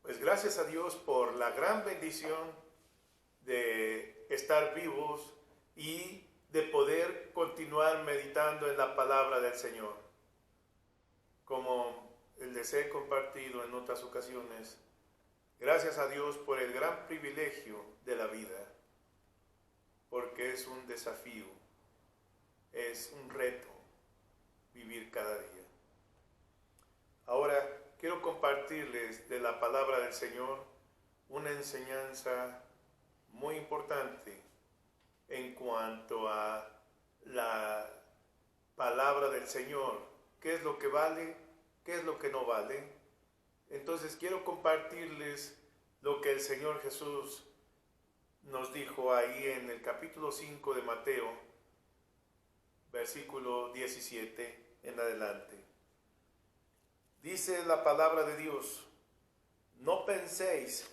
pues gracias a Dios por la gran bendición de estar vivos y de poder continuar meditando en la palabra del Señor. Como les he compartido en otras ocasiones, gracias a Dios por el gran privilegio de la vida, porque es un desafío, es un reto vivir cada día. Ahora quiero compartirles de la palabra del Señor una enseñanza muy importante en cuanto a la palabra del Señor. ¿Qué es lo que vale? ¿Qué es lo que no vale? Entonces quiero compartirles lo que el Señor Jesús nos dijo ahí en el capítulo 5 de Mateo, versículo 17 en adelante. Dice la palabra de Dios: no penséis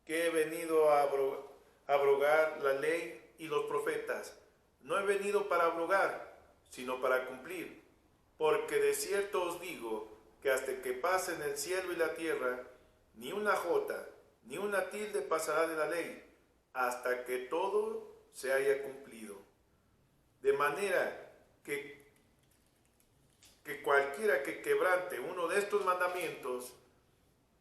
que he venido a abrogar la ley y los profetas. No he venido para abrogar, sino para cumplir. Porque de cierto os digo que hasta que pasen el cielo y la tierra, ni una jota, ni una tilde pasará de la ley, hasta que todo se haya cumplido. De manera que cualquiera que quebrante uno de estos mandamientos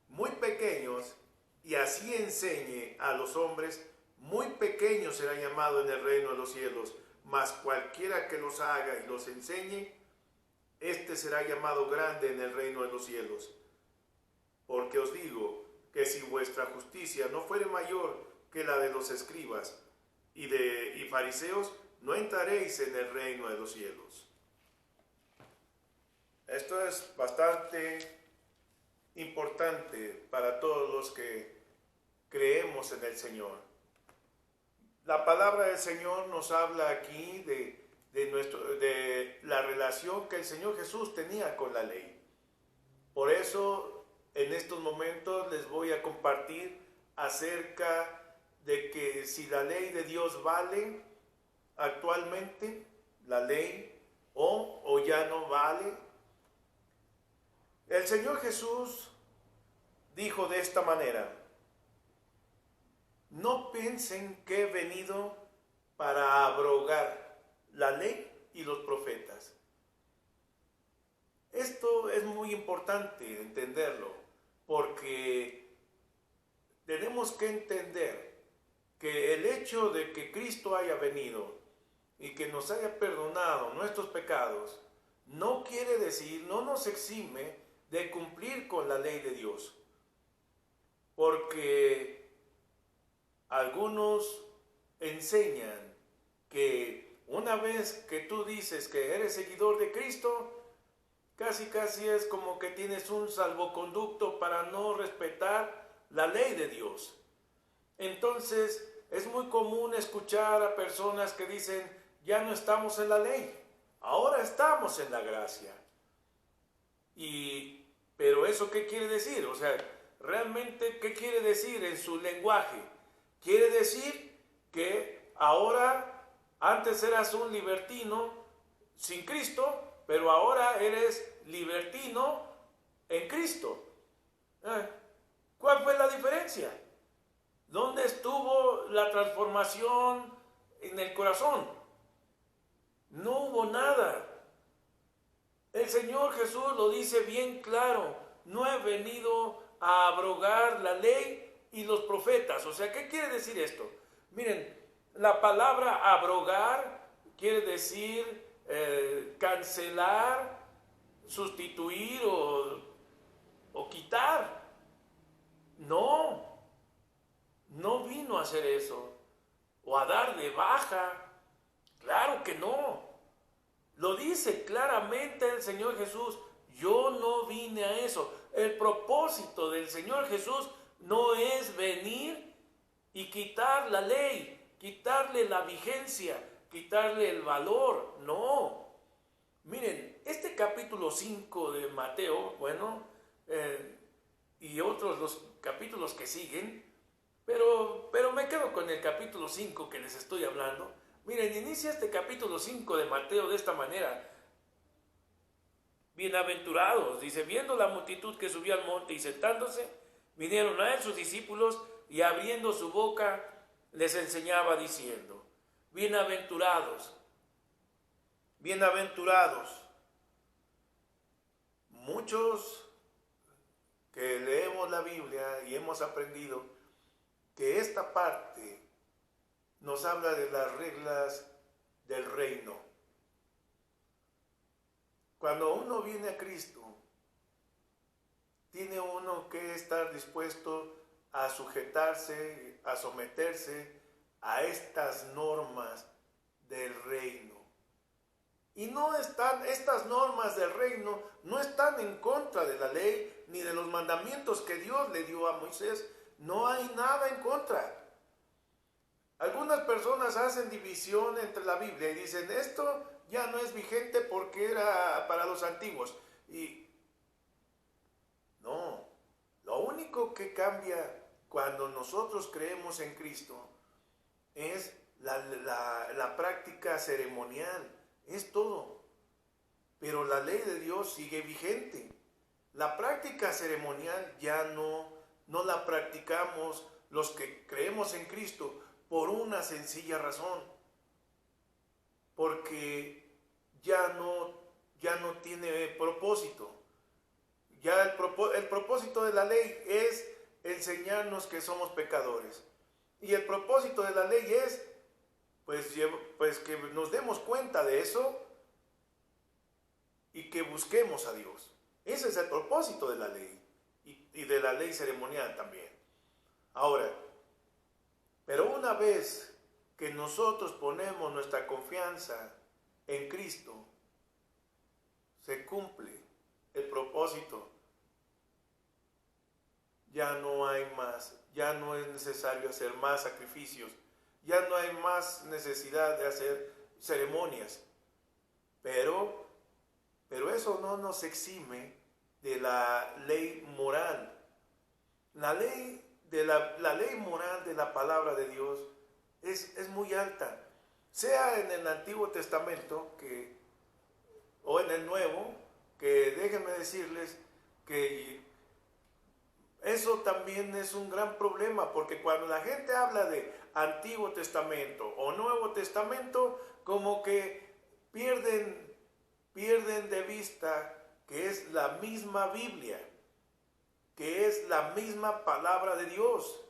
muy pequeños y así enseñe a los hombres, muy pequeño será llamado en el reino de los cielos, mas cualquiera que los haga y los enseñe, este será llamado grande en el reino de los cielos. Porque os digo que si vuestra justicia no fuere mayor que la de los escribas y fariseos, no entraréis en el reino de los cielos. Esto es bastante importante para todos los que creemos en el Señor. La palabra del Señor nos habla aquí de la relación que el Señor Jesús tenía con la ley. Por eso, en estos momentos les voy a compartir acerca de que si la ley de Dios vale actualmente, la ley, o ya no vale. El Señor Jesús dijo de esta manera: no piensen que he venido para abrogar la ley y los profetas. Esto es muy importante entenderlo, porque tenemos que entender que el hecho de que Cristo haya venido y que nos haya perdonado nuestros pecados, no quiere decir, no nos exime de cumplir con la ley de Dios. Porque algunos enseñan que una vez que tú dices que eres seguidor de Cristo, casi es como que tienes un salvoconducto para no respetar la ley de Dios. Entonces es muy común escuchar a personas que dicen: ya no estamos en la ley, ahora estamos en la gracia. Pero ¿eso qué quiere decir? O sea, realmente, ¿qué quiere decir en su lenguaje? Quiere decir que ahora, antes eras un libertino sin Cristo, pero ahora eres libertino en Cristo. ¿Cuál fue la diferencia? ¿Dónde estuvo la transformación en el corazón? No hubo nada. El Señor Jesús lo dice bien claro: no he venido a abrogar la ley y los profetas. O sea, ¿qué quiere decir esto? Miren, la palabra abrogar quiere decir cancelar, sustituir o quitar. No vino a hacer eso, o a dar de baja. Claro que no. Lo dice claramente el Señor Jesús: yo no vine a eso. El propósito del Señor Jesús no es venir y quitar la ley, quitarle la vigencia, quitarle el valor. No. Miren, este capítulo 5 de Mateo, y otros los capítulos que siguen, pero me quedo con el capítulo 5 que les estoy hablando. Miren, inicia este capítulo 5 de Mateo de esta manera: Bienaventurados, dice, viendo la multitud que subió al monte y sentándose, vinieron a él sus discípulos y abriendo su boca les enseñaba diciendo, bienaventurados, bienaventurados. Muchos que leemos la Biblia y hemos aprendido que esta parte nos habla de las reglas del reino. Cuando uno viene a Cristo, tiene uno que estar dispuesto a sujetarse, a someterse a estas normas del reino. Y no están, estas normas del reino no están en contra de la ley ni de los mandamientos que Dios le dio a Moisés. No hay nada en contra. Algunas personas hacen división entre la Biblia y dicen, esto ya no es vigente porque era para los antiguos. Y no, lo único que cambia cuando nosotros creemos en Cristo es la práctica ceremonial, es todo. Pero la ley de Dios sigue vigente. La práctica ceremonial ya no la practicamos los que creemos en Cristo por una sencilla razón. Porque ya no tiene propósito. Ya el propósito de la ley es enseñarnos que somos pecadores. Y el propósito de la ley es pues que nos demos cuenta de eso y que busquemos a Dios. Ese es el propósito de la ley y de la ley ceremonial también. Ahora, pero una vez que nosotros ponemos nuestra confianza en Cristo, se cumple el propósito. Ya no hay más, ya no es necesario hacer más sacrificios, ya no hay más necesidad de hacer ceremonias. Pero eso no nos exime de la ley moral. La ley moral de la palabra de Dios es muy alta. Sea en el Antiguo Testamento o en el Nuevo, que déjenme decirles que eso también es un gran problema, porque cuando la gente habla de Antiguo Testamento o Nuevo Testamento, como que pierden de vista que es la misma Biblia, que es la misma palabra de Dios,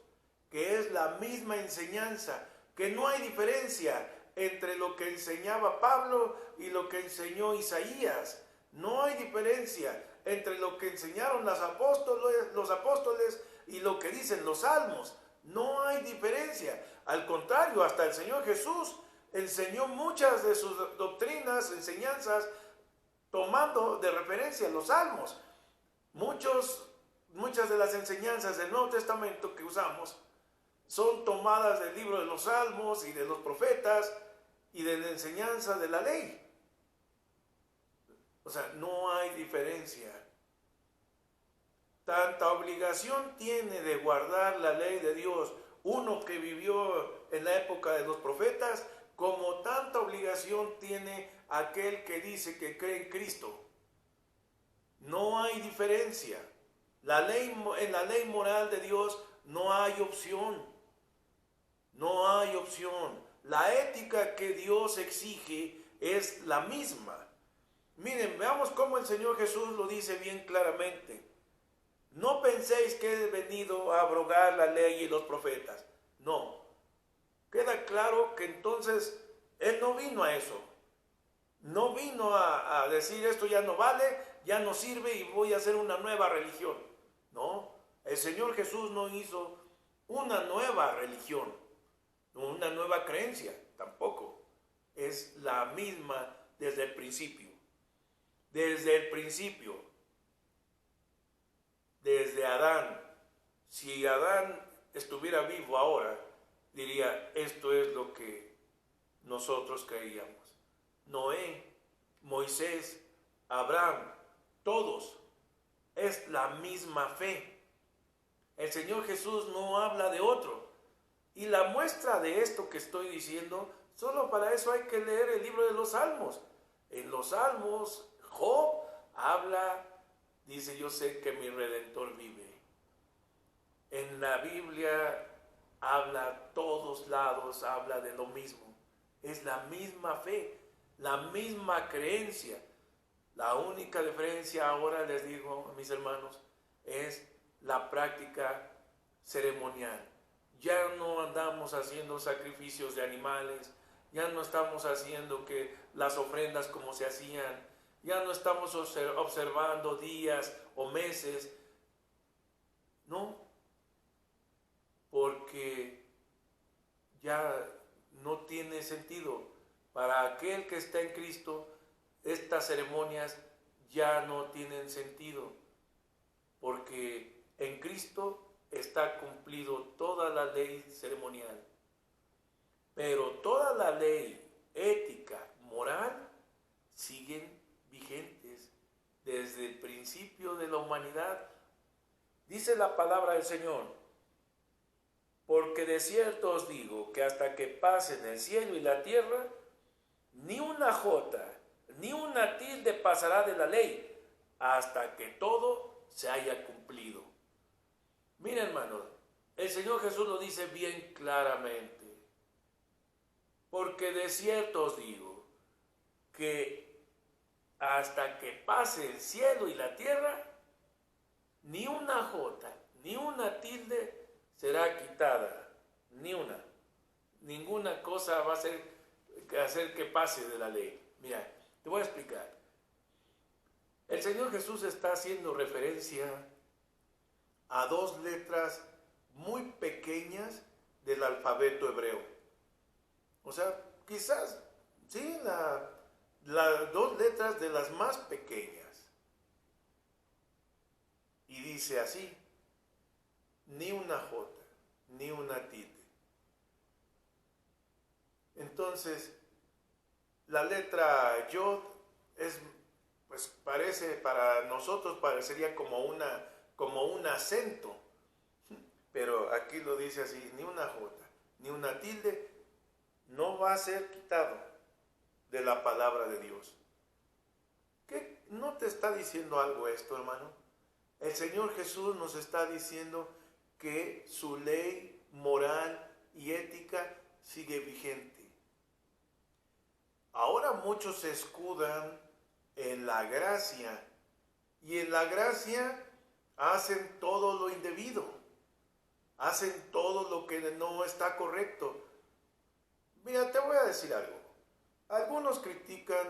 que es la misma enseñanza, que no hay diferencia entre lo que enseñaba Pablo y lo que enseñó Isaías. No hay diferencia entre lo que enseñaron los apóstoles y lo que dicen los salmos. No hay diferencia. Al contrario, hasta el Señor Jesús enseñó muchas de sus doctrinas, enseñanzas, tomando de referencia los salmos. Muchas de las enseñanzas del Nuevo Testamento que usamos son tomadas del libro de los salmos y de los profetas y de la enseñanza de la ley. O sea, no hay diferencia. Tanta obligación tiene de guardar la ley de Dios uno que vivió en la época de los profetas, como tanta obligación tiene aquel que dice que cree en Cristo. No hay diferencia. En la ley moral de Dios no hay opción. No hay opción. La ética que Dios exige es la misma. Miren, veamos cómo el Señor Jesús lo dice bien claramente. No penséis que he venido a abrogar la ley y los profetas. No. Queda claro que entonces Él no vino a eso. No vino a decir esto ya no vale, ya no sirve y voy a hacer una nueva religión. No, el Señor Jesús no hizo una nueva religión, una nueva creencia, tampoco. Es la misma desde el principio. Desde el principio. Desde Adán. Si Adán estuviera vivo ahora, diría, esto es lo que nosotros creíamos. Noé, Moisés, Abraham, todos, es la misma fe. El Señor Jesús no habla de otro. Y la muestra de esto que estoy diciendo, solo para eso hay que leer el libro de los Salmos. En los Salmos, Job habla, dice, yo sé que mi Redentor vive. En la Biblia habla a todos lados, habla de lo mismo. Es la misma fe, la misma creencia. La única diferencia ahora, les digo a mis hermanos, es la práctica ceremonial. Ya no andamos haciendo sacrificios de animales, ya no estamos haciendo que las ofrendas como se hacían, ya no estamos observando días o meses, no, porque ya no tiene sentido. Para aquel que está en Cristo, estas ceremonias ya no tienen sentido, porque en Cristo está cumplido toda la ley ceremonial. Pero toda la ley ética, moral, siguen vigentes desde el principio de la humanidad. Dice la palabra del Señor: porque de cierto os digo que hasta que pasen el cielo y la tierra, ni una jota, ni una tilde pasará de la ley, hasta que todo se haya cumplido. Mira, hermano, el Señor Jesús lo dice bien claramente. Porque de cierto os digo que hasta que pase el cielo y la tierra, ni una jota, ni una tilde será quitada, ni una. Ninguna cosa va a hacer que pase de la ley. Mira, te voy a explicar. El Señor Jesús está haciendo referencia a dos letras muy pequeñas del alfabeto hebreo. O sea, quizás, sí, las dos letras de las más pequeñas. Y dice así: ni una jota, ni una tilde. Entonces, la letra yod es, pues parece, para nosotros parecería como un acento, pero aquí lo dice así: ni una jota, ni una tilde, no va a ser quitado de la palabra de Dios. ¿Qué no te está diciendo algo esto, hermano? El Señor Jesús nos está diciendo que su ley moral y ética sigue vigente. Ahora muchos se escudan en la gracia, y en la gracia hacen todo lo indebido, hacen todo lo que no está correcto. Mira, te voy a decir algo. Algunos critican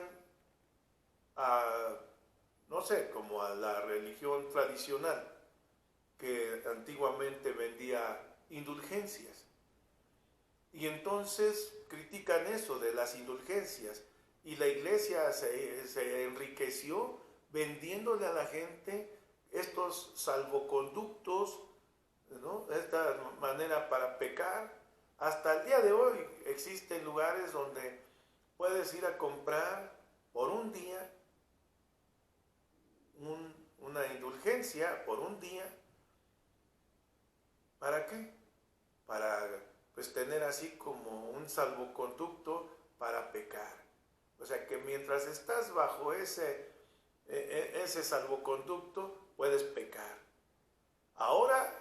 no sé, como a la religión tradicional, que antiguamente vendía indulgencias. Y entonces critican eso de las indulgencias. Y la iglesia se enriqueció vendiéndole a la gente estos salvoconductos, ¿no? Esta manera para pecar. Hasta el día de hoy existen lugares donde puedes ir a comprar por un día una indulgencia por un día. ¿Para qué? Para pues tener así como un salvoconducto para pecar. O sea que mientras estás bajo ese salvoconducto puedes pecar. Ahora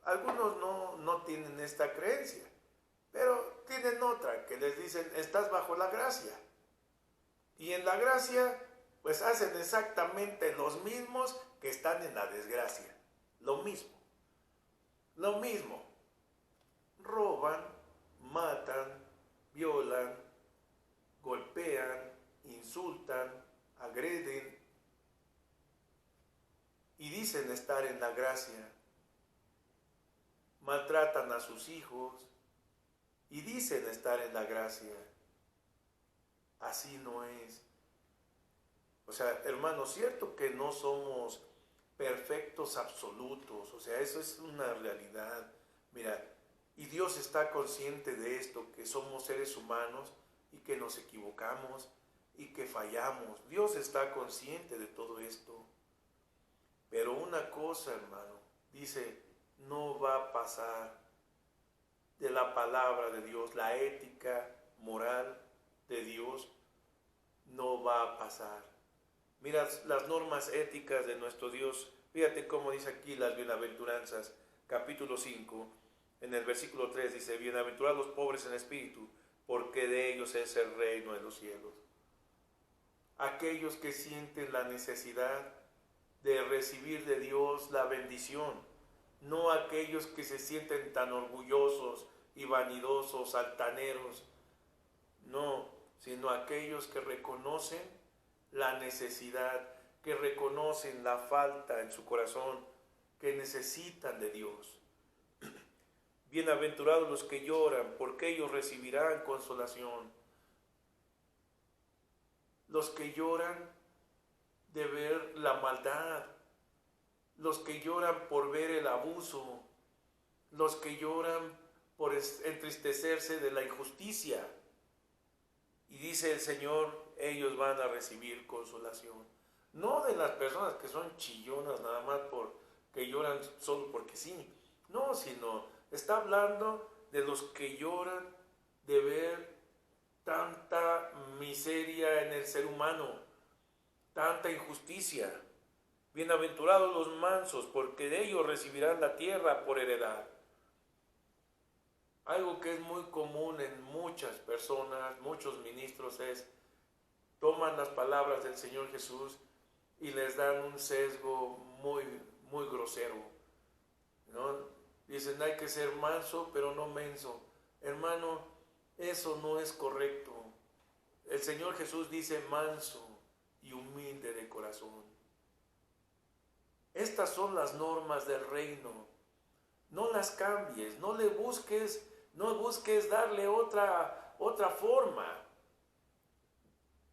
algunos no tienen esta creencia, pero tienen otra que les dicen: estás bajo la gracia. Y en la gracia pues hacen exactamente los mismos que están en la desgracia. Lo mismo. Lo mismo. Roban, matan, violan, golpean, insultan, agreden y dicen estar en la gracia. Maltratan a sus hijos y dicen estar en la gracia. Así no es. O sea, hermano, cierto que no somos perfectos absolutos, o sea, eso es una realidad. Mira, y Dios está consciente de esto, que somos seres humanos y que nos equivocamos y que fallamos. Dios está consciente de todo esto. Pero una cosa, hermano, dice, no va a pasar de la palabra de Dios, la ética moral de Dios no va a pasar. Mira las normas éticas de nuestro Dios. Fíjate cómo dice aquí las bienaventuranzas, capítulo 5, en el versículo 3 dice, bienaventurados los pobres en espíritu, porque de ellos es el reino de los cielos. Aquellos que sienten la necesidad de recibir de Dios la bendición, no aquellos que se sienten tan orgullosos y vanidosos, altaneros, no, sino aquellos que reconocen la necesidad, que reconocen la falta en su corazón, que necesitan de Dios. Bienaventurados los que lloran, porque ellos recibirán consolación. Los que lloran de ver la maldad, los que lloran por ver el abuso, los que lloran por entristecerse de la injusticia. Y dice el Señor, ellos van a recibir consolación. No de las personas que son chillonas nada más porque lloran solo porque sí. No, sino está hablando de los que lloran de ver tanta miseria en el ser humano, tanta injusticia. Bienaventurados los mansos, porque de ellos recibirán la tierra por heredad. Algo que es muy común en muchas personas, muchos ministros, es toman las palabras del Señor Jesús y les dan un sesgo muy grosero, ¿no? Dicen, hay que ser manso, pero no menso. Hermano, eso no es correcto. El Señor Jesús dice manso y humilde de corazón. Estas son las normas del reino. No las cambies, no busques darle otra forma.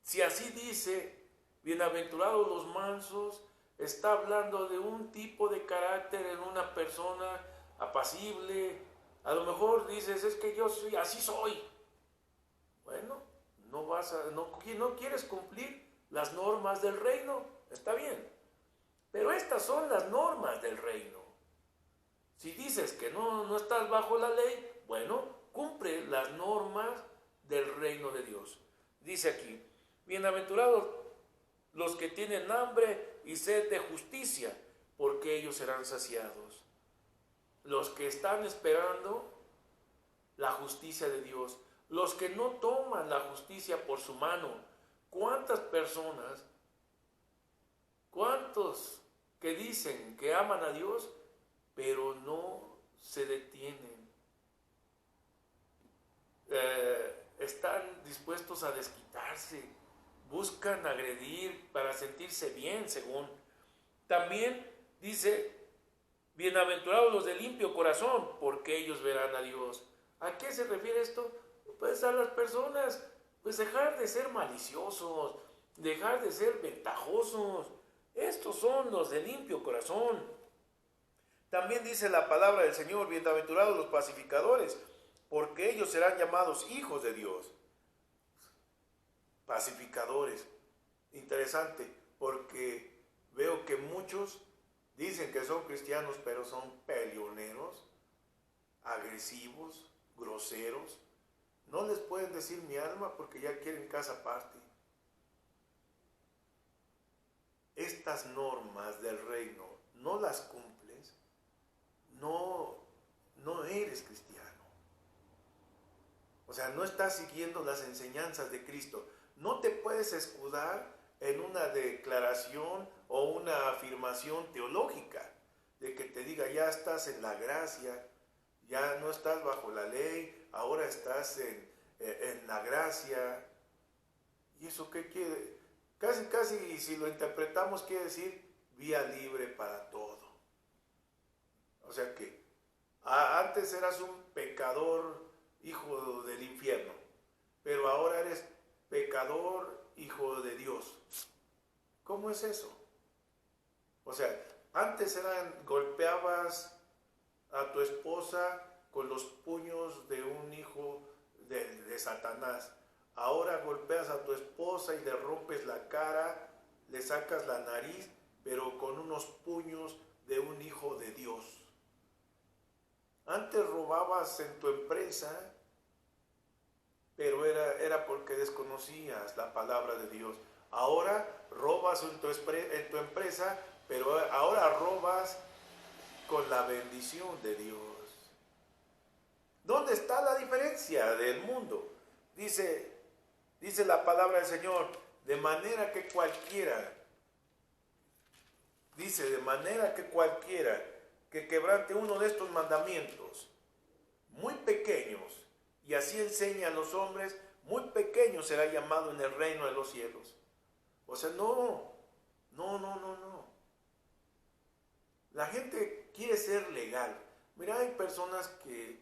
Si así dice, bienaventurados los mansos, está hablando de un tipo de carácter en una persona apacible. A lo mejor dices, es que yo soy, así soy. Bueno, no quieres cumplir las normas del reino, está bien. Pero estas son las normas del reino. Si dices que no estás bajo la ley, bueno, cumple las normas del reino de Dios. Dice aquí, bienaventurados los que tienen hambre y sed de justicia, porque ellos serán saciados. Los que están esperando la justicia de Dios, los que no toman la justicia por su mano. ¿Cuántas personas, cuántos que dicen que aman a Dios, pero no se detienen? Están dispuestos a desquitarse, buscan agredir para sentirse bien, según. También dice, bienaventurados los de limpio corazón, porque ellos verán a Dios. ¿A qué se refiere esto? Pues a las personas, pues dejar de ser maliciosos, dejar de ser ventajosos. Estos son los de limpio corazón. También dice la palabra del Señor, bienaventurados los pacificadores, porque ellos serán llamados hijos de Dios. Pacificadores. Interesante, porque veo que muchos dicen que son cristianos, pero son peleoneros, agresivos, groseros. No les pueden decir mi alma porque ya quieren casa aparte. Estas normas del reino no las cumples, no eres cristiano. O sea, no estás siguiendo las enseñanzas de Cristo. No te puedes escudar en una declaración o una afirmación teológica de que te diga, ya estás en la gracia, ya no estás bajo la ley, ahora estás en la gracia. ¿Y eso qué quiere? Casi si lo interpretamos quiere decir vía libre para todo. O sea que antes eras un pecador, hijo del infierno, pero ahora eres pecador, hijo de Dios. ¿Cómo es eso? O sea, antes golpeabas a tu esposa con los puños de un hijo de Satanás. Ahora golpeas a tu esposa y le rompes la cara, le sacas la nariz, pero con unos puños de un hijo de Dios. Antes robabas en tu empresa, pero era porque desconocías la palabra de Dios. Ahora robas en tu empresa, pero ahora robas con la bendición de Dios. ¿Dónde está la diferencia del mundo? Dice la palabra del Señor, de manera que cualquiera que quebrante uno de estos mandamientos, muy pequeños, y así enseña a los hombres, muy pequeño será llamado en el reino de los cielos. O sea, no. La gente quiere ser legal. Mira, hay personas que,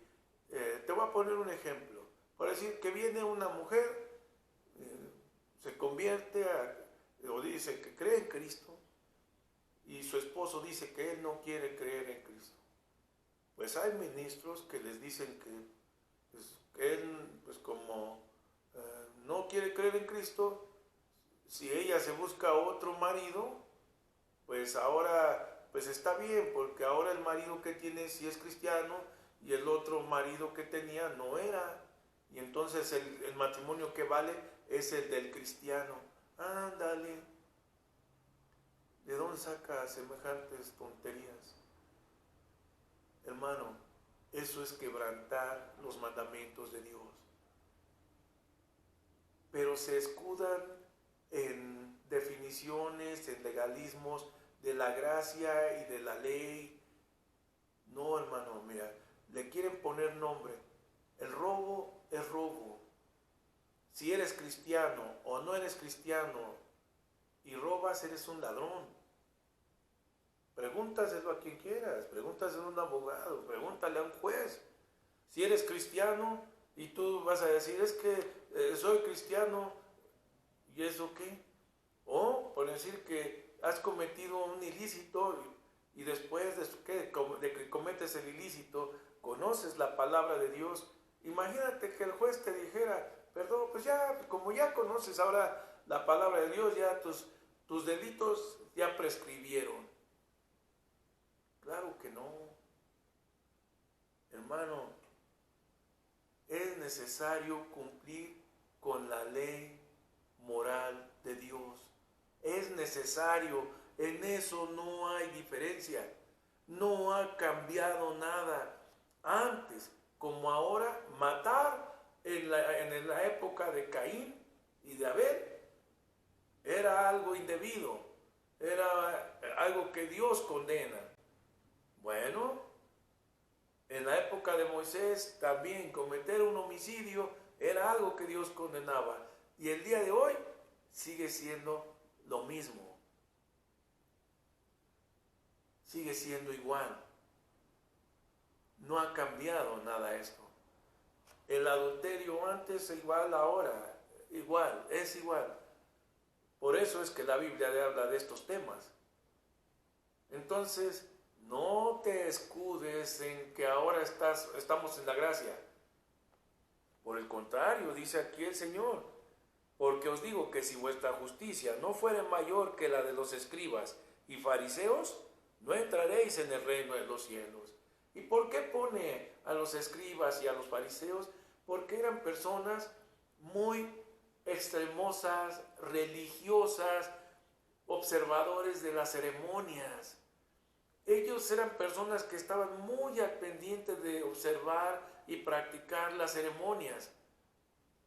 te voy a poner un ejemplo. Por decir que viene una mujer, se convierte o dice que cree en Cristo, y su esposo dice que él no quiere creer en Cristo. Pues hay ministros que les dicen que él, pues como no quiere creer en Cristo, si ella se busca otro marido, pues ahora pues está bien, porque ahora el marido que tiene sí es cristiano y el otro marido que tenía no era. Y entonces el matrimonio que vale es el del cristiano. Ándale. ¿De dónde saca semejantes tonterías? Hermano, eso es quebrantar los mandamientos de Dios. Pero se escudan en definiciones, en legalismos de la gracia y de la ley. No, hermano, mira, le quieren poner nombre. El robo es robo. Si eres cristiano o no eres cristiano y robas, eres un ladrón. Pregúntaselo a quien quieras, pregúntaselo a un abogado, pregúntale a un juez. Si eres cristiano y tú vas a decir, es que soy cristiano, ¿y eso qué? O por decir que has cometido un ilícito y después de que cometes el ilícito, conoces la palabra de Dios. Imagínate que el juez te dijera, perdón, pues ya, como ya conoces ahora la palabra de Dios, ya tus delitos ya prescribieron. Claro que no. Hermano, es necesario cumplir con la ley moral de Dios. Es necesario, en eso no hay diferencia. No ha cambiado nada. Antes, como ahora, matar en la época de Caín y de Abel era algo indebido, era algo que Dios condena. Bueno, en la época de Moisés también cometer un homicidio era algo que Dios condenaba. Y el día de hoy sigue siendo lo mismo. Sigue siendo igual. No ha cambiado nada esto. El adulterio antes es igual ahora. Igual, es igual. Por eso es que la Biblia habla de estos temas. Entonces, no te escudes en que ahora estamos en la gracia. Por el contrario, dice aquí el Señor, porque os digo que si vuestra justicia no fuere mayor que la de los escribas y fariseos, no entraréis en el reino de los cielos. ¿Y por qué pone a los escribas y a los fariseos? Porque eran personas muy extremosas, religiosas, observadores de las ceremonias. Ellos eran personas que estaban muy al pendiente de observar y practicar las ceremonias,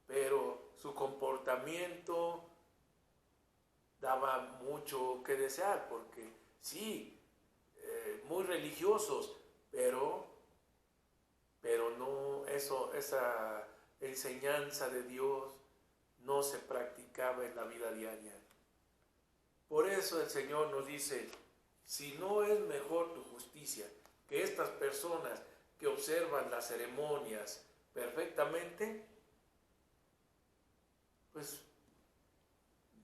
pero su comportamiento daba mucho que desear, porque sí, muy religiosos, pero no, esa enseñanza de Dios no se practicaba en la vida diaria. Por eso el Señor nos dice, si no es mejor tu justicia que estas personas que observan las ceremonias perfectamente, pues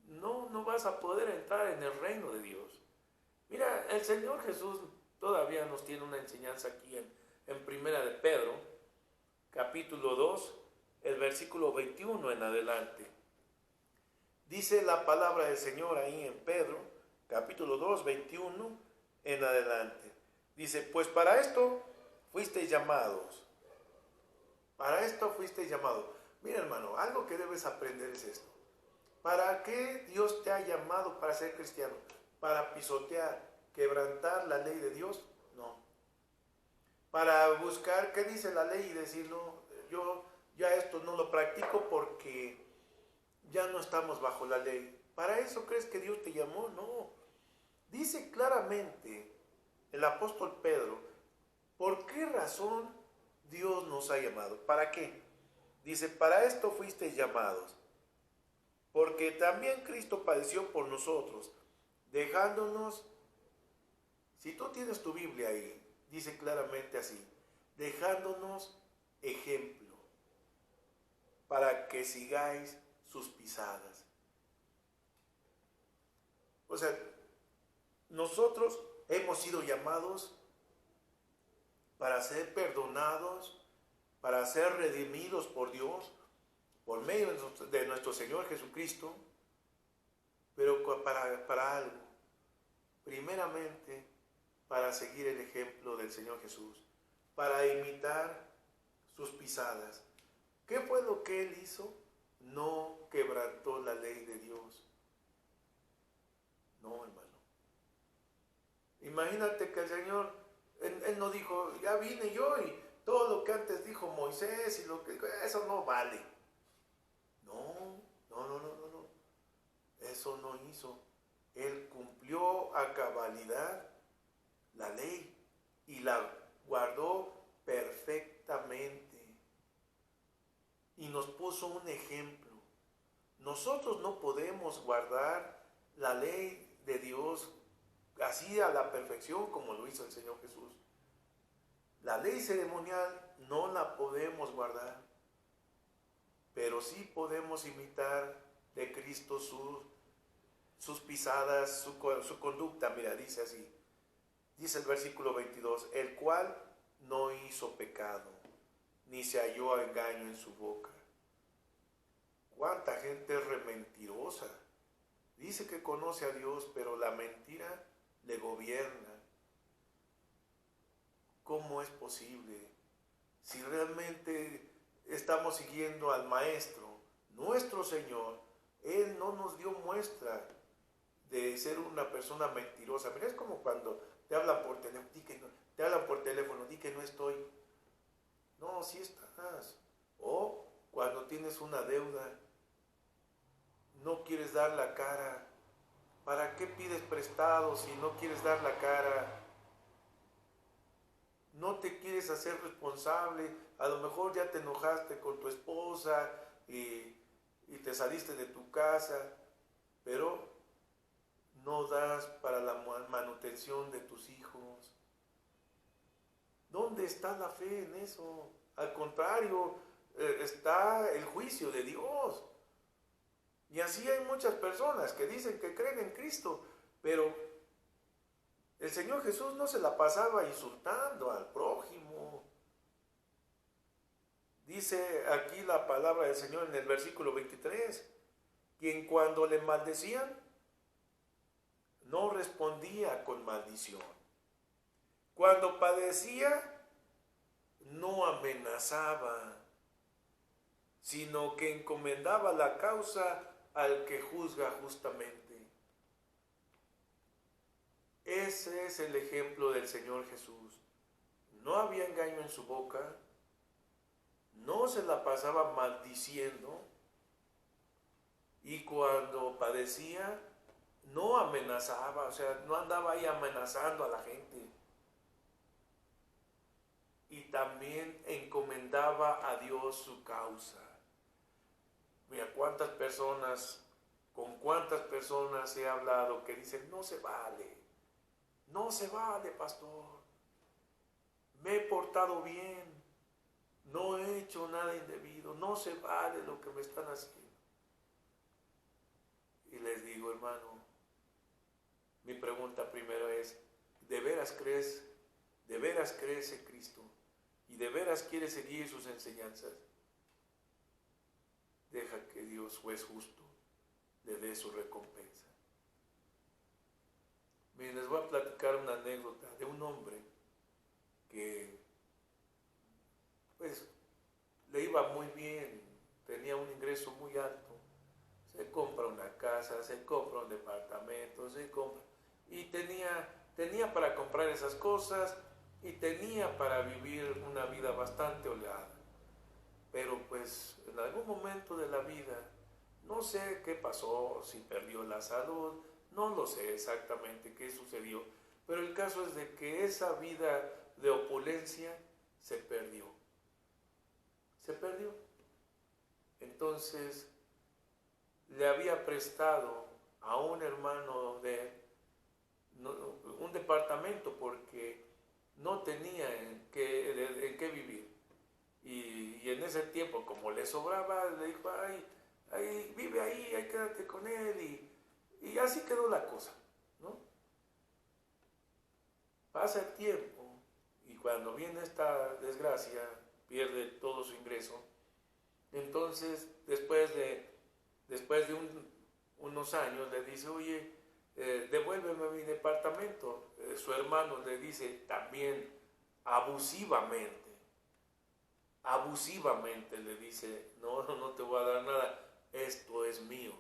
no vas a poder entrar en el reino de Dios. Mira, el Señor Jesús todavía nos tiene una enseñanza aquí en Primera de Pedro, capítulo 2, el versículo 21 en adelante. Dice la palabra del Señor ahí en Pedro, capítulo 2, 21 en adelante. Dice, pues para esto fuisteis llamados. Para esto fuisteis llamados. Mira, hermano, algo que debes aprender es esto. ¿Para qué Dios te ha llamado para ser cristiano, para pisotear, quebrantar la ley de Dios, no. Para buscar qué dice la ley y decir, no, yo ya esto no lo practico porque ya no estamos bajo la ley. ¿Para eso crees que Dios te llamó? No. Dice claramente el apóstol Pedro, ¿por qué razón Dios nos ha llamado? ¿Para qué? Dice, para esto fuisteis llamados, porque también Cristo padeció por nosotros, dejándonos, si tú tienes tu Biblia ahí, dice claramente así, dejándonos ejemplo, para que sigáis sus pisadas. O sea, nosotros hemos sido llamados para ser perdonados, para ser redimidos por Dios, por medio de nuestro Señor Jesucristo, pero para algo. Primeramente, para seguir el ejemplo del Señor Jesús, para imitar sus pisadas. ¿Qué fue lo que Él hizo? No quebrantó la ley de Dios. No, hermano. Imagínate que el Señor, Él no dijo, ya vine yo y todo lo que antes dijo Moisés y lo que eso no vale. No. Eso no hizo. Él cumplió a cabalidad la ley y la guardó perfectamente. Y nos puso un ejemplo. Nosotros no podemos guardar la ley de Dios así a la perfección como lo hizo el Señor Jesús. La ley ceremonial no la podemos guardar, pero sí podemos imitar de Cristo sus pisadas, su conducta. Mira, dice así, dice el versículo 22, el cual no hizo pecado, ni se halló engaño en su boca. ¿Cuánta gente es mentirosa? Dice que conoce a Dios, pero la mentira le gobierna. ¿Cómo es posible? Si realmente estamos siguiendo al Maestro, nuestro Señor, Él no nos dio muestra de ser una persona mentirosa. Mira, es como cuando te hablan por teléfono, di que no estoy. No, sí estás. O cuando tienes una deuda, no quieres dar la cara. ¿Para qué pides prestado si no quieres dar la cara? No te quieres hacer responsable. A lo mejor ya te enojaste con tu esposa y te saliste de tu casa, pero no das para la manutención de tus hijos. ¿Dónde está la fe en eso? Al contrario, está el juicio de Dios. Y así hay muchas personas que dicen que creen en Cristo, pero el Señor Jesús no se la pasaba insultando al prójimo. Dice aquí la palabra del Señor en el versículo 23, quien cuando le maldecían, no respondía con maldición. Cuando padecía, no amenazaba, sino que encomendaba la causa al que juzga justamente. Ese es el ejemplo del Señor Jesús. No había engaño en su boca, no se la pasaba maldiciendo, y cuando padecía, no amenazaba, o sea, no andaba ahí amenazando a la gente. Y también encomendaba a Dios su causa. Mira, con cuántas personas he hablado que dicen, no se vale, pastor, me he portado bien, no he hecho nada indebido, no se vale lo que me están haciendo. Y les digo, hermano, mi pregunta primero es, ¿de veras crees en Cristo? ¿Y de veras quieres seguir sus enseñanzas? Deja que Dios, juez justo, le dé su recompensa. Miren, les voy a platicar una anécdota de un hombre que, pues, le iba muy bien, tenía un ingreso muy alto, Se compra una casa, se compra un departamento, se compra... Y tenía para comprar esas cosas y tenía para vivir una vida bastante holgada. Pero pues en algún momento de la vida, no sé qué pasó, si perdió la salud, no lo sé exactamente qué sucedió, pero el caso es de que esa vida de opulencia se perdió. Se perdió. Entonces le había prestado a un hermano de él un departamento porque no tenía en qué vivir. Y en ese tiempo, como le sobraba, le dijo, ay, vive ahí, quédate con él. Y así quedó la cosa, ¿no? Pasa el tiempo y cuando viene esta desgracia, pierde todo su ingreso. Entonces, después de unos años, le dice, oye, devuélveme mi departamento. Su hermano le dice también abusivamente le dice, no te voy a dar nada, esto es mío.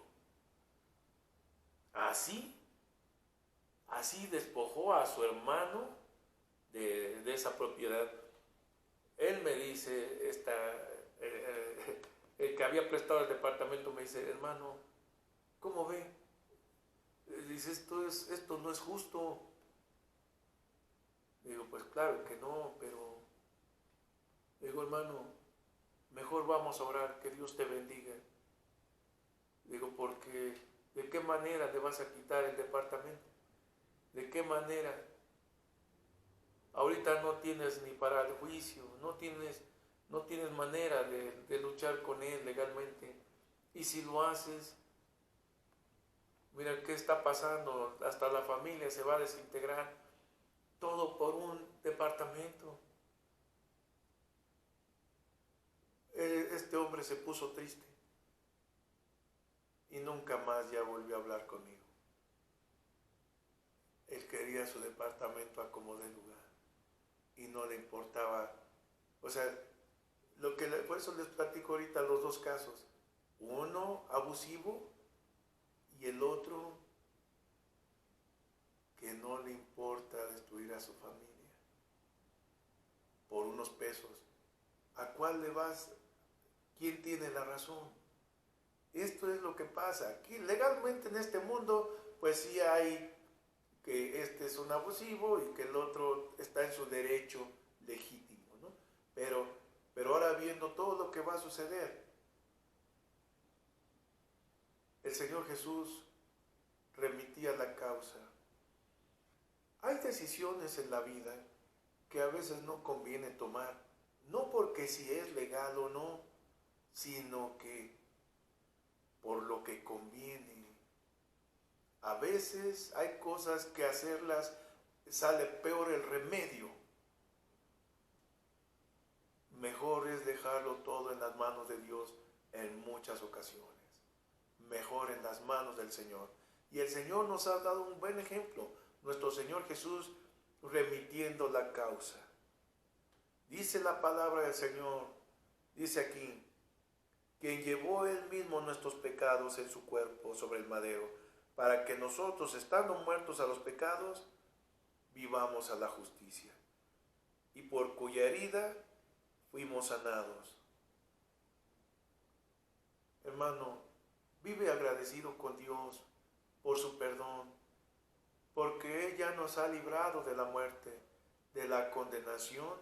Así despojó a su hermano de esa propiedad. Él me dice, el que había prestado el departamento me dice, hermano, ¿cómo ve? Dice, esto no es justo. Digo, pues claro que no, pero digo, hermano, mejor vamos a orar, que Dios te bendiga. Digo, porque ¿de qué manera te vas a quitar el departamento? ¿De qué manera? Ahorita no tienes ni para el juicio, no tienes manera de luchar con él legalmente. Y si lo haces, mira qué está pasando, hasta la familia se va a desintegrar, todo por un departamento. Este hombre se puso triste y nunca más ya volvió a hablar conmigo. Él quería su departamento a como de lugar y no le importaba. O sea, por eso les platico ahorita los dos casos. Uno abusivo y el otro que no le importa destruir a su familia por unos pesos. ¿A cuál le vas? ¿Quién tiene la razón? Esto es lo que pasa. Aquí legalmente en este mundo, pues sí hay que este es un abusivo y que el otro está en su derecho legítimo, ¿no? Pero ahora viendo todo lo que va a suceder, el Señor Jesús remitía la causa. Hay decisiones en la vida que a veces no conviene tomar, no porque si es legal o no, sino que por lo que conviene. A veces hay cosas que hacerlas sale peor el remedio. Mejor es dejarlo todo en las manos de Dios en muchas ocasiones. Mejor en las manos del Señor. Y el Señor nos ha dado un buen ejemplo. Nuestro Señor Jesús remitiendo la causa. Dice la palabra del Señor, dice aquí, quien llevó él mismo nuestros pecados en su cuerpo sobre el madero, para que nosotros, estando muertos a los pecados, vivamos a la justicia, y por cuya herida fuimos sanados. Hermano, vive agradecido con Dios por su perdón, porque Él ya nos ha librado de la muerte, de la condenación,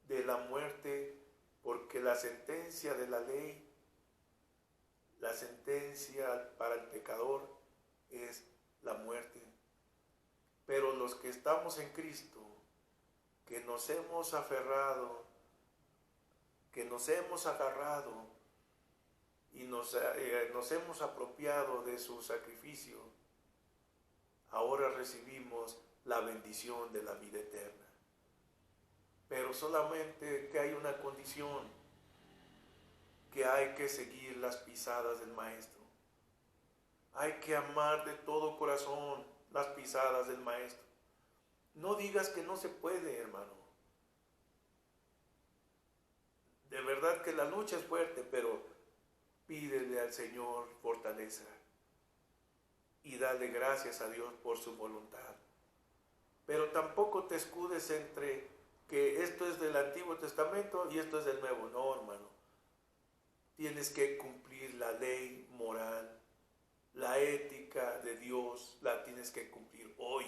de la muerte, porque la sentencia de la ley, la sentencia para el pecador es la muerte. Pero los que estamos en Cristo, que nos hemos aferrado, que nos hemos agarrado y nos hemos apropiado de su sacrificio, ahora recibimos la bendición de la vida eterna. Pero solamente que hay una condición, que hay que seguir las pisadas del Maestro. Hay que amar de todo corazón las pisadas del Maestro. No digas que no se puede, hermano. De verdad que la lucha es fuerte, pero Pídele al Señor fortaleza y dale gracias a Dios por su voluntad. Pero tampoco te escudes entre que esto es del Antiguo Testamento y esto es del Nuevo. No, hermano. Tienes que cumplir la ley moral, la ética de Dios, la tienes que cumplir hoy.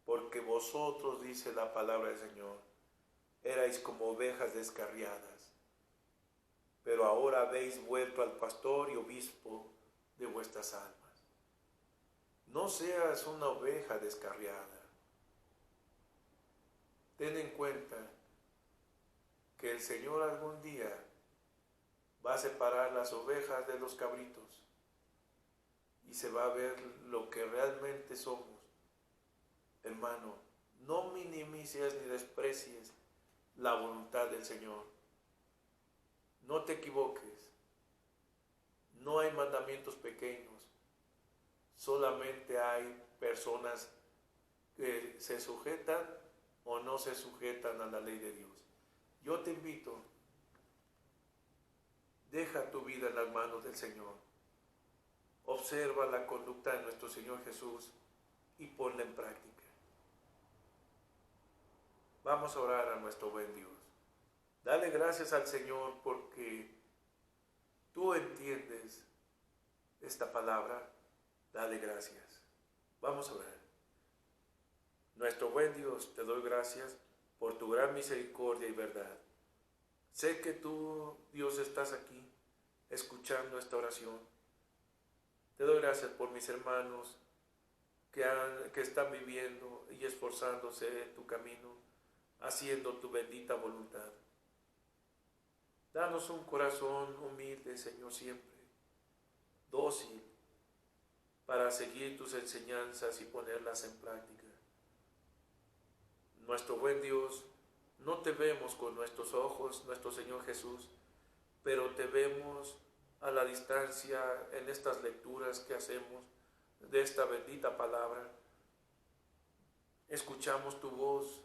Porque vosotros, dice la palabra del Señor, erais como ovejas descarriadas, pero ahora habéis vuelto al pastor y obispo de vuestras almas. No seas una oveja descarriada. Ten en cuenta que el Señor algún día va a separar las ovejas de los cabritos y se va a ver lo que realmente somos. Hermano, no minimices ni desprecies la voluntad del Señor. No te equivoques. No hay mandamientos pequeños. Solamente hay personas que se sujetan o no se sujetan a la ley de Dios. Yo te invito, deja tu vida en las manos del Señor. Observa la conducta de nuestro Señor Jesús y ponla en práctica. Vamos a orar a nuestro buen Dios. Dale gracias al Señor porque tú entiendes esta palabra. Dale gracias. Vamos a orar. Nuestro buen Dios, te doy gracias por tu gran misericordia y verdad. Sé que tú, Dios, estás aquí escuchando esta oración. Te doy gracias por mis hermanos que están viviendo y esforzándose en tu camino, haciendo tu bendita voluntad. Danos un corazón humilde, Señor, siempre, dócil, para seguir tus enseñanzas y ponerlas en práctica. Nuestro buen Dios, no te vemos con nuestros ojos, nuestro Señor Jesús, pero te vemos a la distancia en estas lecturas que hacemos de esta bendita palabra. Escuchamos tu voz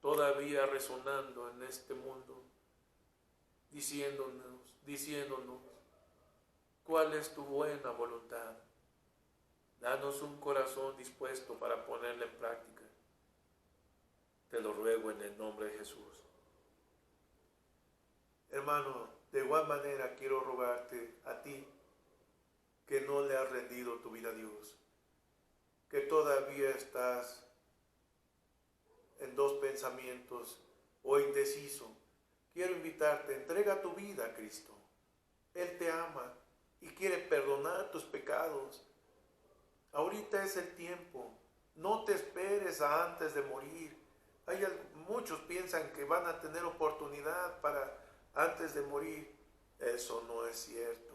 todavía resonando en este mundo, diciéndonos cuál es tu buena voluntad. Danos un corazón dispuesto para ponerla en práctica. Te lo ruego en el nombre de Jesús. Hermano, de igual manera quiero rogarte a ti que no le has rendido tu vida a Dios, que todavía estás en dos pensamientos o indeciso. Quiero invitarte, entrega tu vida a Cristo. Él te ama y quiere perdonar tus pecados. Ahorita es el tiempo. No te esperes a antes de morir. Muchos piensan que van a tener oportunidad para antes de morir. Eso no es cierto.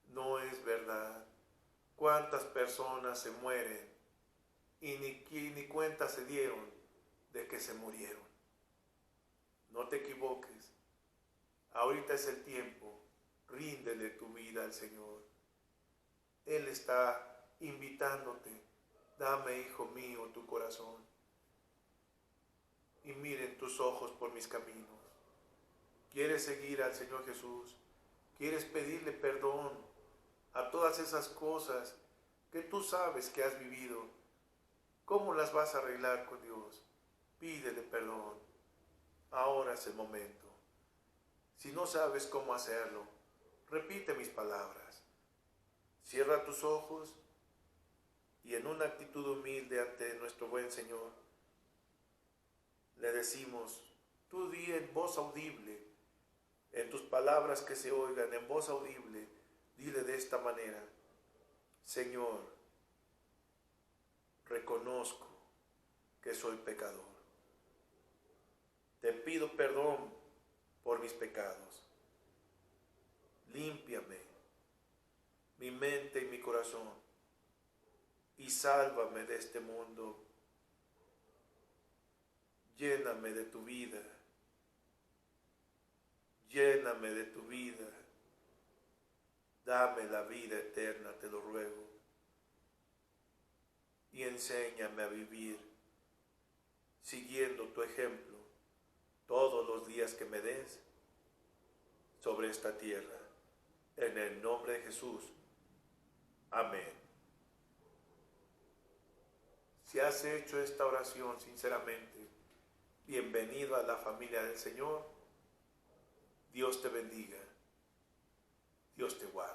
No es verdad. ¿Cuántas personas se mueren y ni cuenta se dieron de que se murieron? No te equivoques. Ahorita es el tiempo. Ríndele tu vida al Señor. Él está invitándote. Dame, hijo mío, tu corazón. Y miren tus ojos por mis caminos. ¿Quieres seguir al Señor Jesús? ¿Quieres pedirle perdón a todas esas cosas que tú sabes que has vivido? ¿Cómo las vas a arreglar con Dios? Pídele perdón. Ahora es el momento. Si no sabes cómo hacerlo, repite mis palabras. Cierra tus ojos y en una actitud humilde ante nuestro buen Señor, le decimos, tú di en voz audible, en tus palabras que se oigan en voz audible, dile de esta manera: Señor, reconozco que soy pecador. Te pido perdón por mis pecados. Límpiame mi mente y mi corazón y sálvame de este mundo. Lléname de tu vida. Lléname de tu vida. Dame la vida eterna, te lo ruego. Y enséñame a vivir siguiendo tu ejemplo, todos los días que me des sobre esta tierra. En el nombre de Jesús. Amén. Si has hecho esta oración sinceramente, bienvenido a la familia del Señor. Dios te bendiga. Dios te guarde.